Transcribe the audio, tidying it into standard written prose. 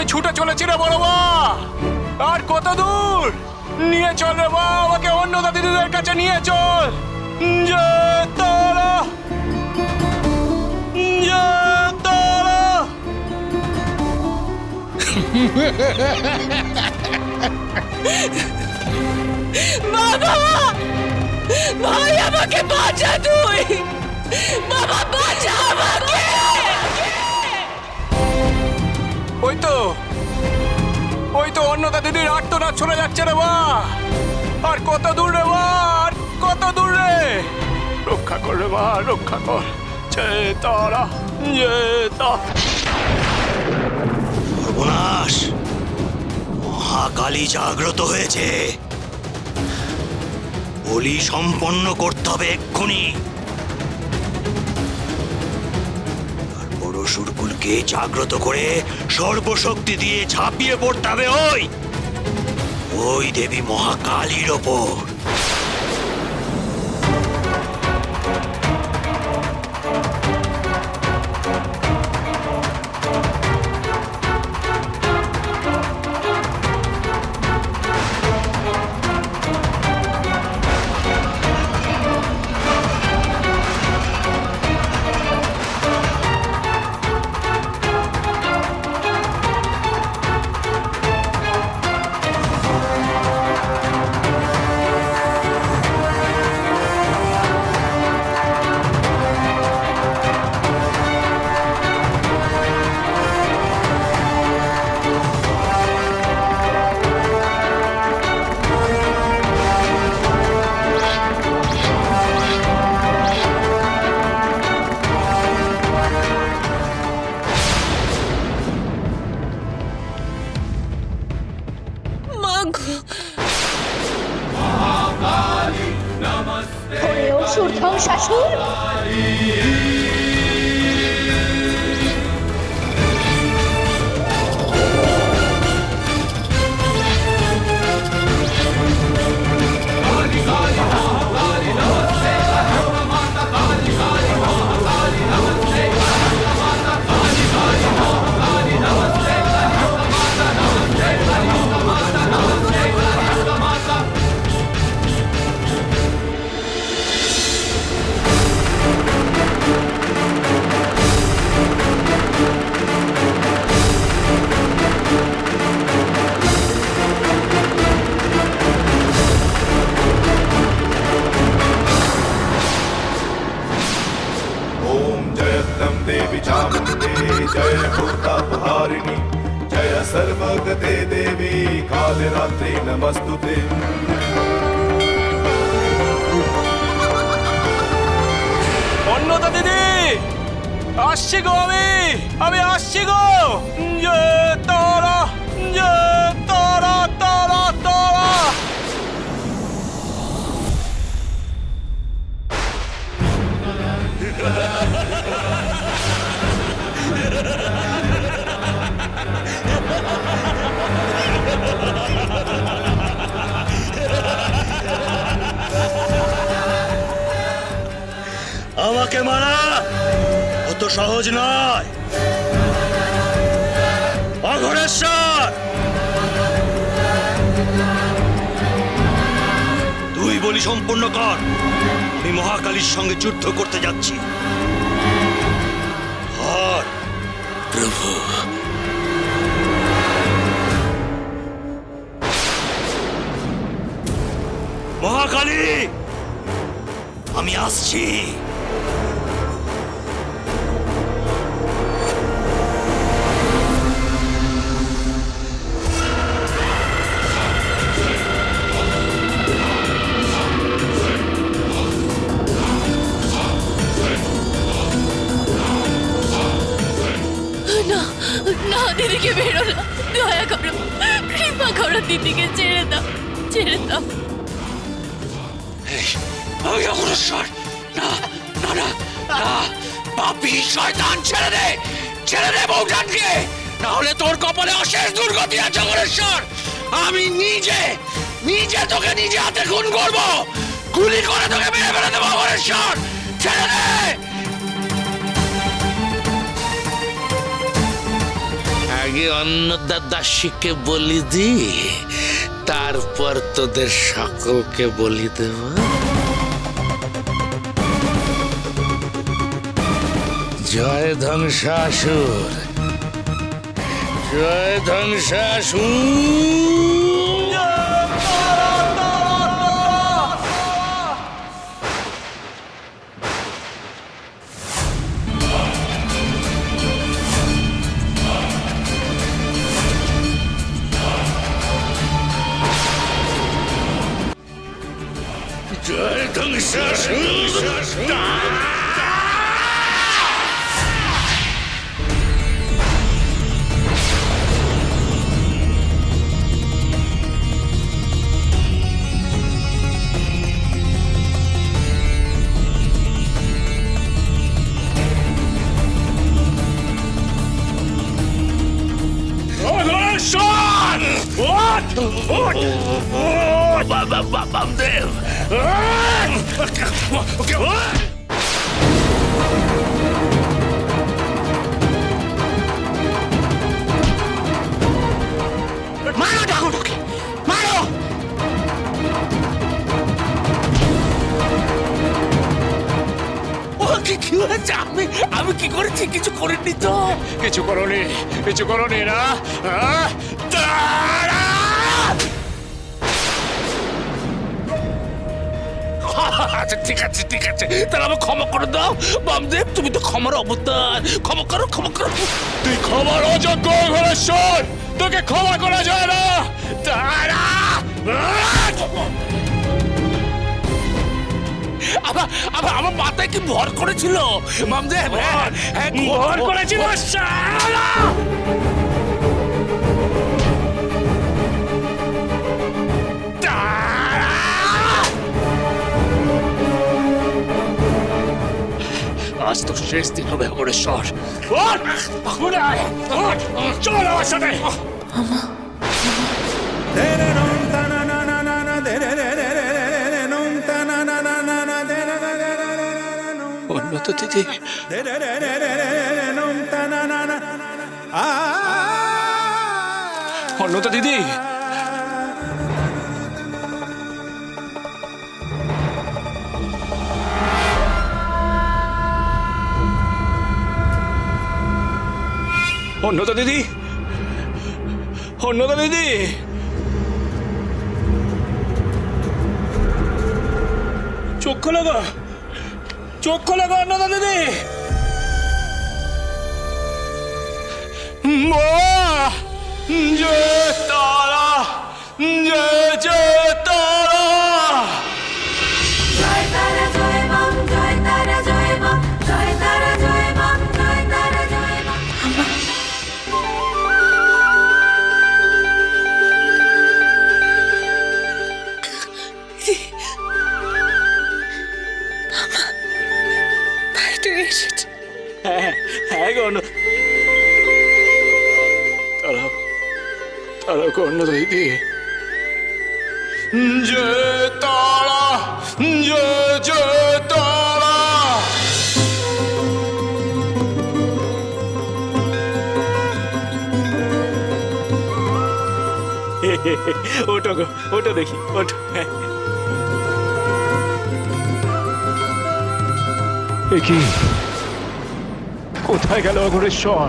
আমি ছুটে চলেছি রে বড় মা। আর কত দূর? নিয়ে চল রে মা, আমাকে অন্নদা দিদিদের কাছে নিয়ে চল। জয় তারা, জয় তারা। বাবা, ভাই আমাকে বাঁচা তুই, বাবা বাঁচা আমাকে। ওই তো অন্নদা দিদির আর্তনাদ শোনা যাচ্ছে রে মা। আর কত দূর রে মা, আর কত দূর রে? রক্ষা কর রে মা, রক্ষা কর। জয় তারা, জয় তারা। সর্বনাশ, মহাকালী জাগ্রত হয়েছে। বলি সম্পন্ন করতে হবে এক্ষুনি। আর পরশুরকুলকে জাগ্রত করে সর্বশক্তি দিয়ে ঝাঁপিয়ে পড়তে হবে ওই দেবী মহাকালীর ওপর। ওরে অসুর ধ্বংসাসুর, देवी चामुंडे जय भूतापहारिणी जय सर्वगते देवी कालरात्रि नमस्तुते। অন্নদা দিদি, আসছি গো, আমি আসছি গো। জয় তারা, জয় তারা, তারা তারা। আমাকে মারা অত সহজ নয় অঘরেশ্বর। তুই বলি সম্পূর্ণ কর, আমি মহাকালীর সঙ্গে যুদ্ধ করতে যাচ্ছি। ধর প্রভু। মহাকালী, আমি আসছি। না না, দিদিকে বেরো না, দয়া করো, কৃপা করো, দিদিকে ছেড়ে দাও, ছেড়ে দাও। আমি অগ্রসর না, না না না, পাপী শয়তান, ছেড়ে দে, ছেড়ে দে বউজানকে, না হলে তোর কপালে অশেষ দুর্গতি আছে অগ্রসর। আমি নিজে নিজে তোকে নিজে হাতে খুন করব, গুলি করে তোকে মেরে ফেলে দেবো অগ্রসর, ছেড়ে দে। আগে অন্নদাদাসীকে বলি দি, তারপর তোদের সকলকে বলি দেব। জয় ধ্বংসাসুর, জয় ধ্বংসাসুর। জয় ধ্বংসাসুর। বামদেব, মারো ঠাকুরকে, মারো। ও কি হয়েছে? আমি কি করেছি? কিছু করিনি তো। কিছু করনি, কিছু করনি না। আচ্ছা ঠিক আছে, ঠিক আছে, তাহলে আমি ক্ষমা করে দাও। বামদেব, তুমি তো ক্ষমার অবতার, ক্ষমা করো, ক্ষমা করো। তুই ক্ষমার অযোগ্য ঘরেশ্বর, তোকে ক্ষমা করা যায় না। আমার মাথায় কি ভর করেছিল বামদেব? ভর করেছিল। আজ তো শেষ দিন হবে অগ্রেশ্বর। চল আমার সাথে। উন্নত দিদি, উন্নত দিদি, অন্যতা দিদি, অন্যতা দিদি, চোখ খোলো গো, চোখ খোলো গো অন্যতা দিদি। জয় তারা, জয় জয় তারা। জয় তারা জয় মাম, জয় তারা জয় মাম, জয় তারা জয় মাম, জয় তারা জয় মাম। হ্যাঁ হ্যাঁ গো, তারা তারা গো অন্যতা দিদি। জয় তারা, জয় জয় তারা। ওটো গো, ওটো দেখি, ওটো। কি কোথায় গেল অঘরেশ্বর?